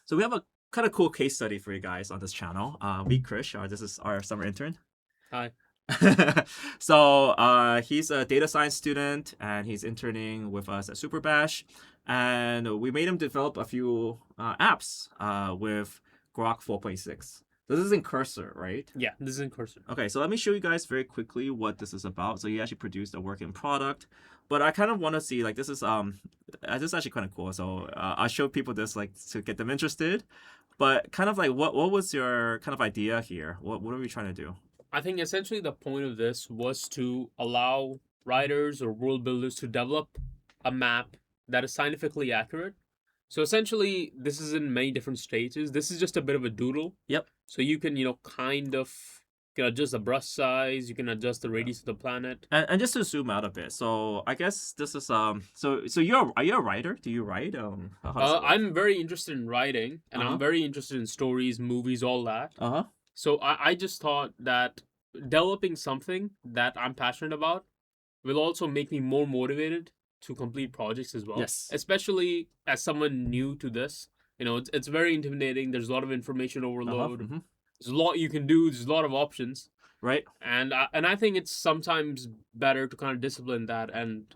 So we have a kind of cool case study for you guys on this channel. Meet Krish. This is our summer intern. Hi. So he's a data science student and he's interning with us at Superbash. And we made him develop a few apps with Grok 4.6. This is in Cursor, right? Yeah, this is in Cursor. Okay, so let me show you guys very quickly what this is about. So he actually produced a working product, but I kind of want to see like this is actually kind of cool. So I show people this like to get them interested, but kind of like what was your kind of idea here? What are we trying to do? I think essentially the point of this was to allow writers or world builders to develop a map that is scientifically accurate. So essentially, this is in many different stages. This is just a bit of a doodle. Yep. So you can, kind of you can adjust the brush size. You can adjust the radius of the planet. And just to zoom out a bit, so I guess this is so are you a writer? Do you write? How does it work? I'm very interested in writing, and I'm very interested in stories, movies, all that. So I just thought that developing something that I'm passionate about will also make me more motivated to complete projects as well. Yes. Especially as someone new to this. It's very intimidating. There's a lot of information overload. There's a lot you can do. There's a lot of options. Right. And I think it's sometimes better to kind of discipline that and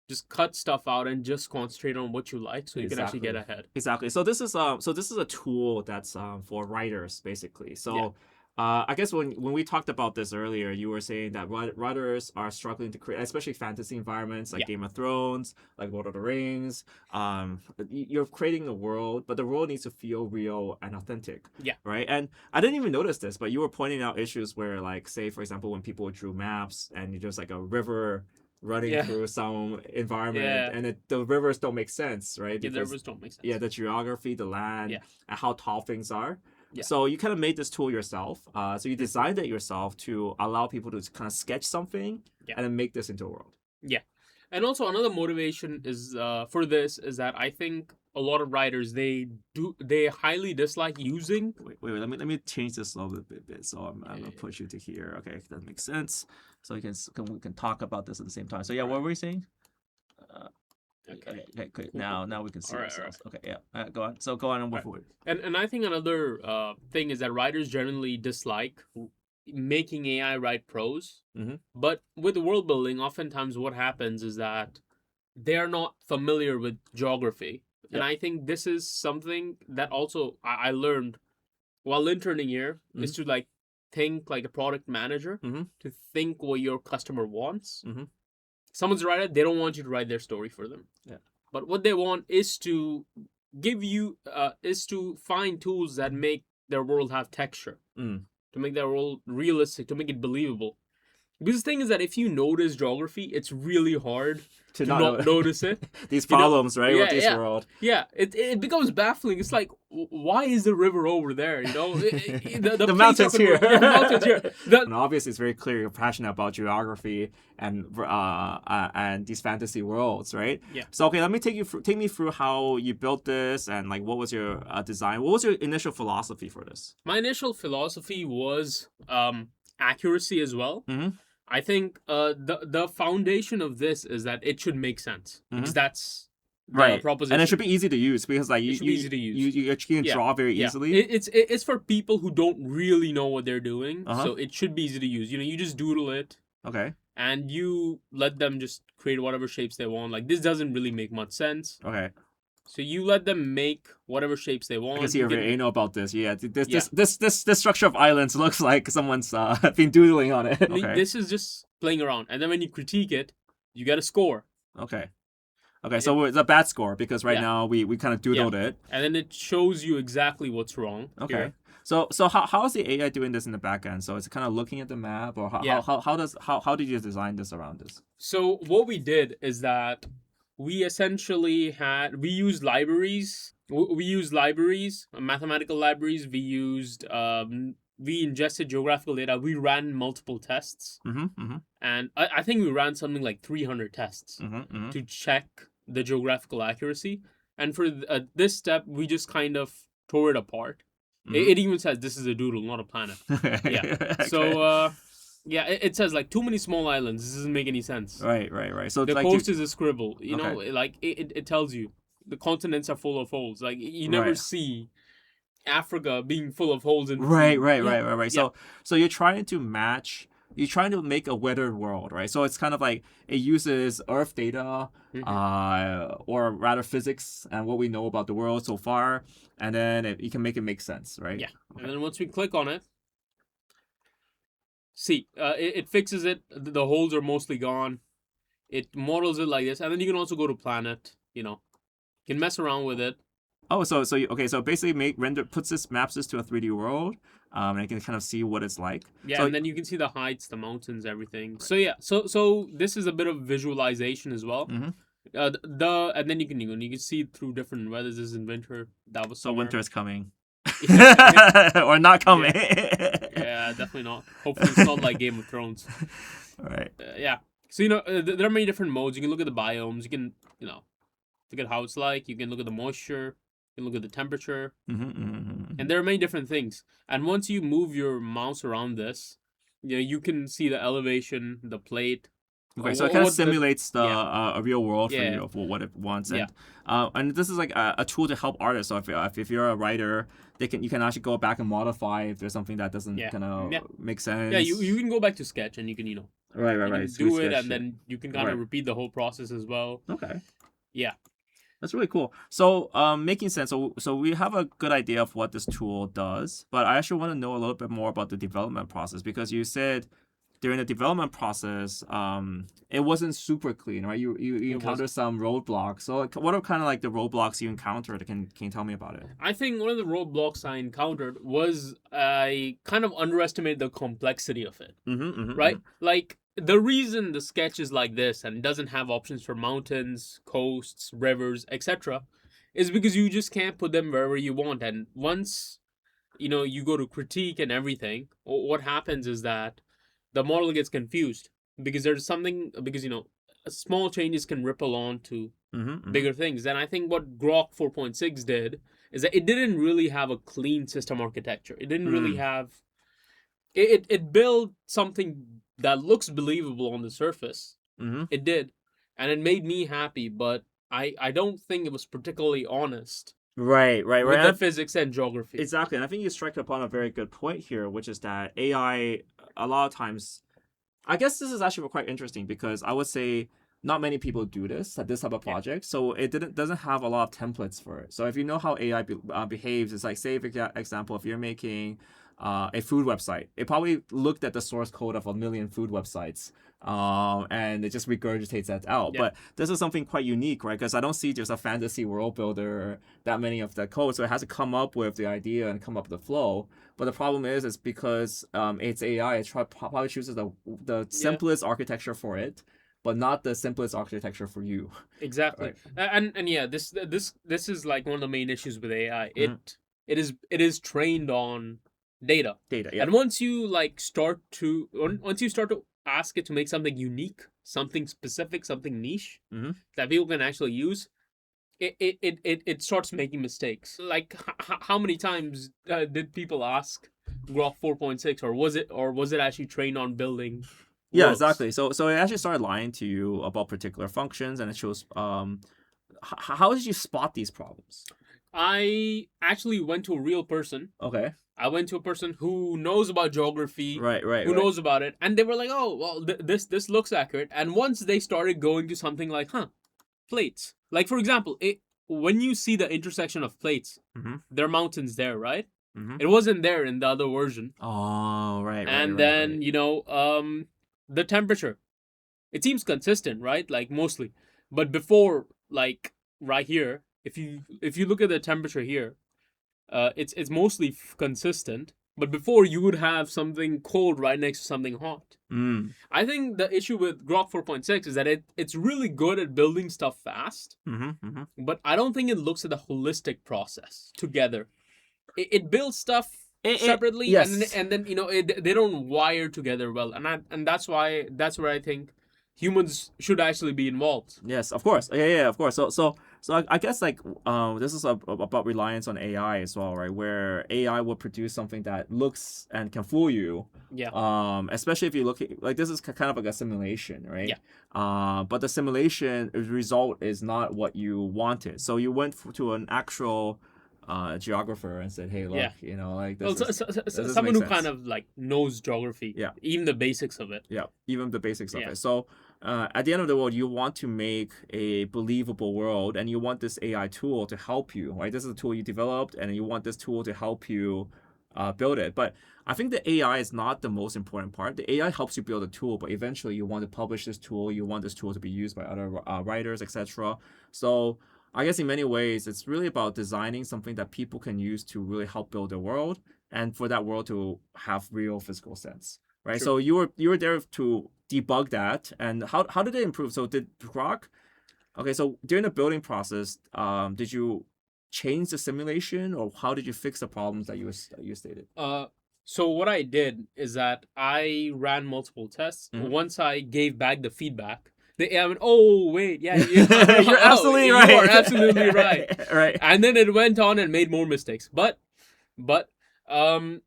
just cut stuff out and just concentrate on what you like so you can actually get ahead. Exactly. So this is a tool that's for writers basically. So yeah. I guess when we talked about this earlier, you were saying that writers are struggling to create, especially fantasy environments like Game of Thrones, like Lord of the Rings. You're creating a world, but the world needs to feel real and authentic. Yeah. Right. And I didn't even notice this, but you were pointing out issues where, like, say, for example, when people drew maps and there's like a river running through some environment and the rivers don't make sense, right? Because, the rivers don't make sense. Yeah, the geography, the land, and how tall things are. Yeah. So you kind of made this tool yourself. So you designed it yourself to allow people to kind of sketch something and then make this into a world. Yeah. And also another motivation is for this is that I think a lot of writers, they highly dislike using. Wait. Let me change this a little bit. So I'm gonna push you to here. Okay, that makes sense. So we can talk about this at the same time. So yeah, what were we saying? Okay, good. Now we can see ourselves. Right. Okay, yeah. Go on. So go on and move forward. And I think another thing is that writers generally dislike making AI write prose. But with world building, oftentimes what happens is that they are not familiar with geography. And I think this is something that also I learned while interning here is to like think like a product manager, to think what your customer wants. Someone's a writer, they don't want you to write their story for them. Yeah. But what they want is to give you, is to find tools that make their world have texture. To make their world realistic, to make it believable. Because the thing is that if you notice geography, it's really hard to not notice it. These problems, right, with this world. Yeah, it becomes baffling. It's like, why is the river over there? The mountains here. The mountains here. And obviously, it's very clear you're passionate about geography and these fantasy worlds, right? Yeah. So okay, let me take me through how you built this and like what was your design? What was your initial philosophy for this? My initial philosophy was accuracy as well. I think the foundation of this is that it should make sense. Because that's the proposition. And it should be easy to use because like you can draw very easily. It's for people who don't really know what they're doing. So it should be easy to use. You just doodle it. Okay. And you let them just create whatever shapes they want. Like this doesn't really make much sense. Okay. So you let them make whatever shapes they want. I can see you're very anal about this. Yeah, this structure of islands looks like someone's been doodling on it. Okay. This is just playing around, and then when you critique it, you get a score. Okay. So it's a bad score because right now we kind of doodled it, and then it shows you exactly what's wrong. Okay. Here. So how is the AI doing this in the back end? So it's kind of looking at the map, or how did you design this around this? So what we did is that we essentially used libraries. We used libraries, mathematical libraries. We ingested geographical data. We ran multiple tests. And I think we ran something like 300 tests to check the geographical accuracy. And for this step, we just kind of tore it apart. It even says this is a doodle, not a planet. Okay. So it says like too many small islands. This doesn't make any sense. Right. So the coast is a scribble. Like it tells you the continents are full of holes. Like you never see Africa being full of holes in Right, between. right, Yeah. right, right, right. Yeah. So you're trying to make a weathered world, right? So it's kind of like it uses Earth data, Hmm. or rather physics and what we know about the world so far, and then you can make it make sense, right? Yeah. And Okay. then once we click on it, see, it fixes it. The holes are mostly gone. It models it like this, and then you can also go to Planet. You can mess around with it. Oh, okay, so basically maps this to a 3D world, and you can kind of see what it's like. Yeah, So and then you can see the heights, the mountains, everything. So yeah, so this is a bit of visualization as well. hmm And then you can see through different weathers. This is in winter. That was so summer. winter is coming, Yeah, or not coming. yeah, yeah, definitely not. Hopefully, it's not like Game of Thrones. All right. Yeah. So there are many different modes. You can look at the biomes. You can look at how it's like. You can look at the moisture. You can look at the temperature. And there are many different things. And once you move your mouse around this, you can see the elevation, the plate. Okay, so it kind of what the simulates yeah, a real world for yeah, you of what it wants, yeah, and this is like a tool to help artists. So if you're a writer, you can actually go back and modify if there's something that doesn't yeah, kind of yeah, make yeah. sense. You can go back to Sketch and you can Right, right, you right. can So we do it, sketch and it. then you can kind Right. of repeat the whole process as well. Okay. Yeah, That's really cool. So, making sense. So we have a good idea of what this tool does, but I actually want to know a little bit more about the development process because you said during the development process, it wasn't super clean, right? You it was. encountered some roadblocks. So, like, what are kind of like the roadblocks you encountered? Can you tell me about it? I think one of the roadblocks I encountered was I kind of underestimated the complexity of it. Right? Like the reason the sketch is like this and doesn't have options for mountains, coasts, rivers, etc., is because you just can't put them wherever you want. And once you go to critique and everything, what happens is that the model gets confused because small changes can ripple on to bigger things. And I think what Grok 4.6 did is that it didn't really have a clean system architecture. It didn't really have it built something that looks believable on the surface. It did, and it made me happy, but I don't think it was particularly honest Right, right, with right. the physics and geography. Exactly. And I think you strike upon a very good point here, which is that AI, a lot of times, I guess this is actually quite interesting because I would say not many people do this type of Yeah, project. So it doesn't have a lot of templates for it. So if you know how AI behaves, it's like, say, for example, if you're making a food website, it probably looked at the source code of a million food websites, and it just regurgitates that out. yeah, But this is something quite unique, right? Because I don't see just a fantasy world builder that many of the code, so it has to come up with the idea and come up with the flow. But the problem is because it's AI, it probably chooses the yeah. simplest architecture for it, but not the simplest architecture for you. Exactly. Right. And yeah, this is like one of the main issues with AI. Mhm. It is trained on data. Data, yeah. And once you start to ask it to make something unique, something specific, something niche hmm that people can actually use, it starts making mistakes. Like how many times did people ask Grok 4.6, or was it actually trained on building Yeah, worlds? exactly. So it actually started lying to you about particular functions, and it shows how did you spot these problems? I actually went to a real person. Okay. I went to a person who knows about geography, Right, right, who right. knows about it, and they were like, "Oh, well, this looks accurate." And once they started going to something like, plates. Like for example, when you see the intersection of plates, Mm-hmm. there are mountains there, right? Mm-hmm. It wasn't there in the other version. Oh, right, right, And right, right. then the temperature. It seems consistent, right? Like mostly, but before, like right here, if you look at the temperature here, it's mostly consistent. But before, you would have something cold right next to something hot. Mm. I think the issue with Grok 4.6 is that it's really good at building stuff fast, Mm-hmm. Mm-hmm. but I don't think it looks at the holistic process together. It builds stuff separately, and Yes. and then they don't wire together well, and that's where I think humans should actually be involved. Yes, of course. Yeah, of course. So I guess like this is about reliance on AI as well, right? Where AI will produce something that looks and can fool you. Yeah, Especially if you look at like this is kind of like a simulation, right? yeah, But the simulation result is not what you wanted. So you went to an actual geographer and said, hey, look, you know, like this someone who kind of like knows geography, even the basics of it. Yeah, even the basics of it. So at the end of the world, you want to make a believable world, and you want this AI tool to help you, right? This is a tool you developed, and you want this tool to help you build it. But I think the AI is not the most important part. The AI helps you build a tool, but eventually you want to publish this tool. You want this tool to be used by other writers, etc. So I guess in many ways, it's really about designing something that people can use to really help build their world, and for that world to have real physical sense, right? True. So you were there to debug that, and how did it improve? So did Grok? Okay, so during the building process, did you change the simulation, or how did you fix the problems that you stated? So what I did is that I ran multiple tests. Once I gave back the feedback, the AI went, "Oh wait, yeah, you're absolutely right. You are absolutely right." Right. And then it went on and made more mistakes. But I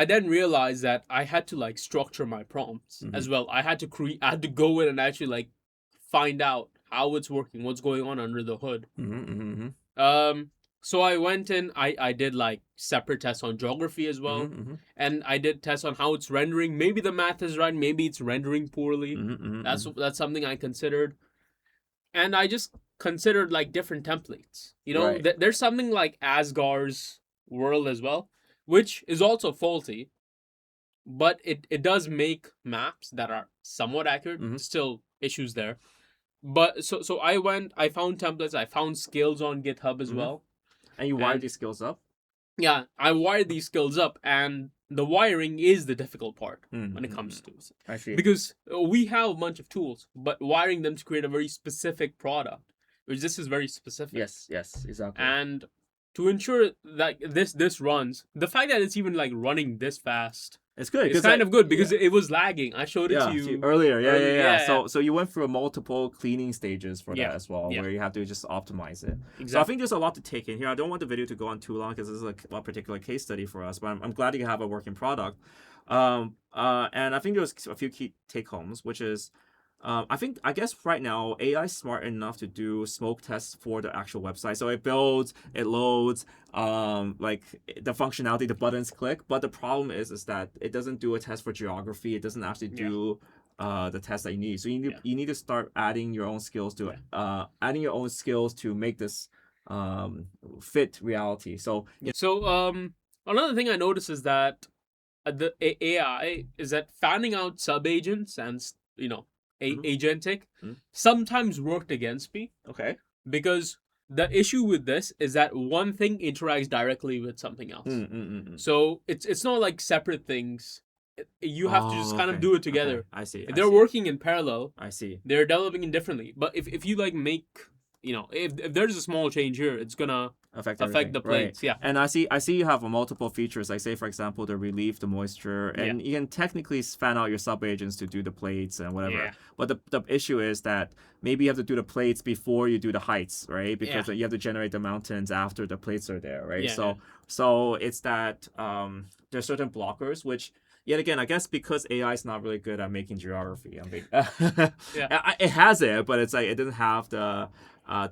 then realized that I had to like structure my prompts as well. I had to go in and actually like find out how it's working, what's going on under the hood. So I went in, I did like separate tests on geography as well. And I did tests on how it's rendering. Maybe the math is right, maybe it's rendering poorly. That's something I considered. And I just considered like different templates. You know, Right. There's something like Asgard's world as well, which is also faulty. But it does make maps that are somewhat accurate. Still issues there. But so I found templates, I found skills on GitHub as well. And you wired these skills up? Yeah, I wired these skills up, and the wiring is the difficult part when it comes to it. I see. Because we have a bunch of tools, but wiring them to create a very specific product, which this is very specific. Yes, exactly. And to ensure that this runs, the fact that it's even like running this fast, it's good. It's kind of good because it was lagging. I showed it to you earlier. Yeah. So you went through multiple cleaning stages for that as well, where you have to just optimize it. Exactly. So I think there's a lot to take in here. I don't want the video to go on too long because this is a particular case study for us, but I'm glad you have a working product. And I think there's a few key take homes, which is I guess right now AI is smart enough to do smoke tests for the actual website. So it builds, it loads, like the functionality, the buttons click. But the problem is that it doesn't do a test for geography. It doesn't actually do the test that you need. So you need to start adding your own skills to make this fit reality. So another thing I noticed is that the AI is that fanning out sub agents and agentic sometimes worked against me. Okay. Because the issue with this is that one thing interacts directly with something else. So it's not like separate things. You have to just kind of do it together. Okay. I see. If they're working in parallel. I see. They're developing it differently. But if you like make, if there's a small change here, it's gonna affect the plates. Right. Yeah. And I see you have multiple features, like say for example the relief, the moisture, and you can technically fan out your sub agents to do the plates and whatever. Yeah. But the issue is that maybe you have to do the plates before you do the heights, right? Because you have to generate the mountains after the plates are there, right? So it's that there's certain blockers which. Yet again, I guess because AI is not really good at making geography. It has it, but it's like it doesn't have the I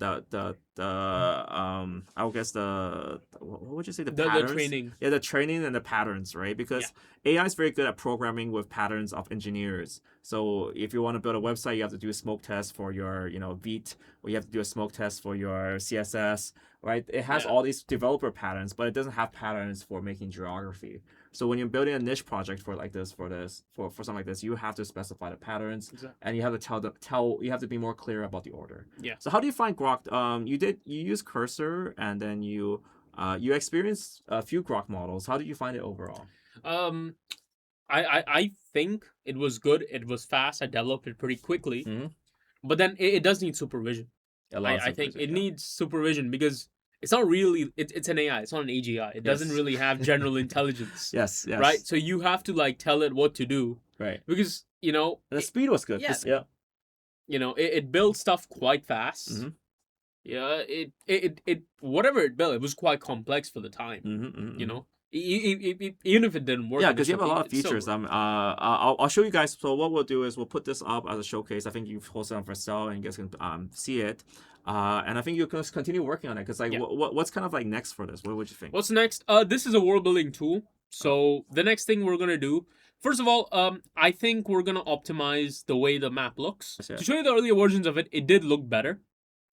guess what would you say, the patterns? The training. Yeah, the training and the patterns, right? Because AI is very good at programming with patterns of engineers. So if you want to build a website, you have to do a smoke test for your Vite, or you have to do a smoke test for your CSS, right? It has all these developer patterns, but it doesn't have patterns for making geography. So when you're building a niche project for something like this, you have to specify the patterns, and you have to you have to be more clear about the order. Yeah. So how do you find Grok? You use Cursor, and then you experienced a few Grok models. How did you find it overall? I think it was good. It was fast. I developed it pretty quickly. But then it does need supervision. I think it needs supervision because it's not really it's an AI. It's not an AGI. It doesn't really have general intelligence. Yes. Right. So you have to like tell it what to do. Right. Because the speed was good. Yeah. It built stuff quite fast. Yeah. It whatever it built, it was quite complex for the time. Even if it didn't work, Yeah, and because it's you have a lot of it still features. works. I'll show you guys. So what we'll do is we'll put this up as a showcase. I think you've hosted on for sale, and you guys can see it. And I think you can continue working on it because like Yeah. what's kind of like next for this? What would you think? What's next? This is a world building tool. So the next thing we're gonna do, first of all, I think we're gonna optimize the way the map looks. That's it. To show you the earlier versions of it, it did look better.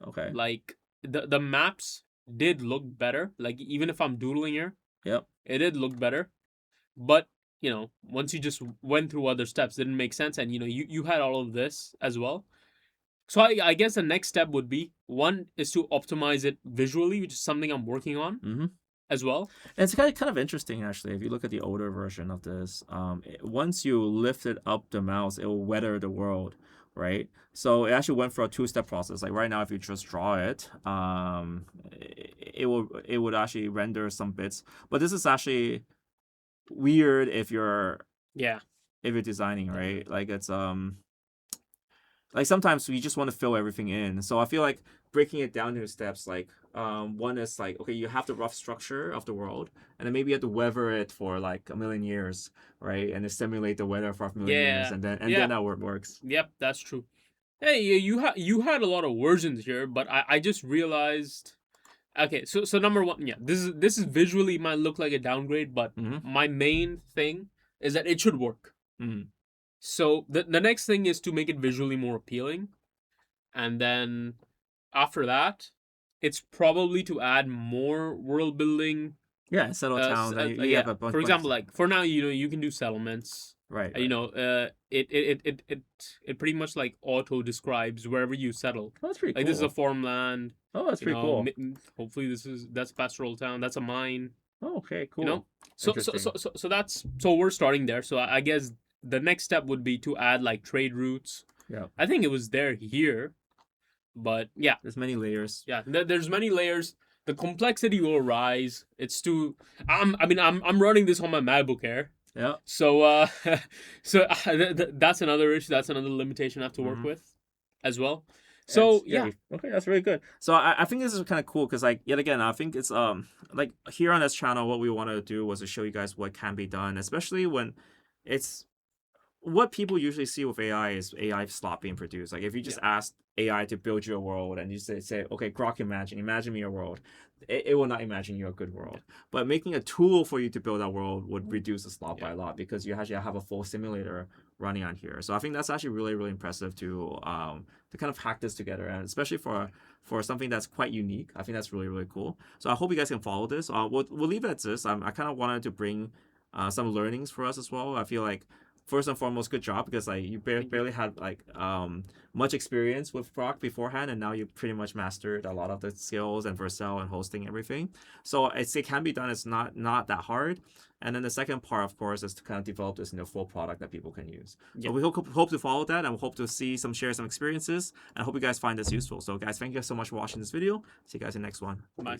Okay. Like the maps did look better. Like even if I'm doodling here, Yep. it did look better. But once you just went through other steps, it didn't make sense, and you had all of this as well. So I guess the next step would be one is to optimize it visually, which is something I'm working on Mm-hmm. as well. And it's kind of interesting actually. If you look at the older version of this, once you lifted up the mouse, it will weather the world, right? So it actually went through a two-step process. Like right now, if you just draw it, it would actually render some bits. But this is actually weird if you're designing, right? Like it's like sometimes we just want to fill everything in. So I feel like breaking it down into steps, like one is like, okay, you have the rough structure of the world, and then maybe you have to weather it for like a million years, right? And then simulate the weather for a million years, and then that works. Yep, that's true. Hey, you had a lot of versions here, but I just realized. Okay, so number one, yeah, this is visually might look like a downgrade, but my main thing is that it should work. So the next thing is to make it visually more appealing, and then after that, it's probably to add more world building. Yeah, settle towns. You have a bunch. For example, like for now, you can do settlements. Right. It pretty much like auto describes wherever you settle. Oh, that's pretty cool. Like this is a farmland. Oh, that's pretty cool. Hopefully that's a pastoral town. That's a mine. Oh, okay, cool. So we're starting there. So I guess the next step would be to add like trade routes. Yeah. I think it was here, but yeah. There's many layers. Yeah, there's many layers. The complexity will rise. It's too. I'm running this on my MacBook Air. Yeah. So that's another issue. That's another limitation I have to work with, as well. So yeah. Okay, that's really good. So I think this is kind of cool because like yet again I think it's like here on this channel what we wanted to do was to show you guys what can be done, especially when it's what people usually see with AI is AI slop being produced. Like if you just ask AI to build you a world and you say okay, Grok, imagine me a world, it will not imagine you a good world. But making a tool for you to build that world would reduce the slop by a lot because you actually have a full simulator running on here. So I think that's actually really, really impressive to kind of hack this together, and especially for something that's quite unique. I think that's really, really cool. So I hope you guys can follow this. We'll leave it at this. I kind of wanted to bring some learnings for us as well. I feel like first and foremost, good job because like you barely had like much experience with Grok beforehand, and now you pretty much mastered a lot of the skills and Vercel and hosting everything. So it can be done. It's not that hard. And then the second part, of course, is to kind of develop this full product that people can use. So we hope to follow that, and we hope to share some experiences. And I hope you guys find this useful. So guys, thank you so much for watching this video. See you guys in the next one. Bye.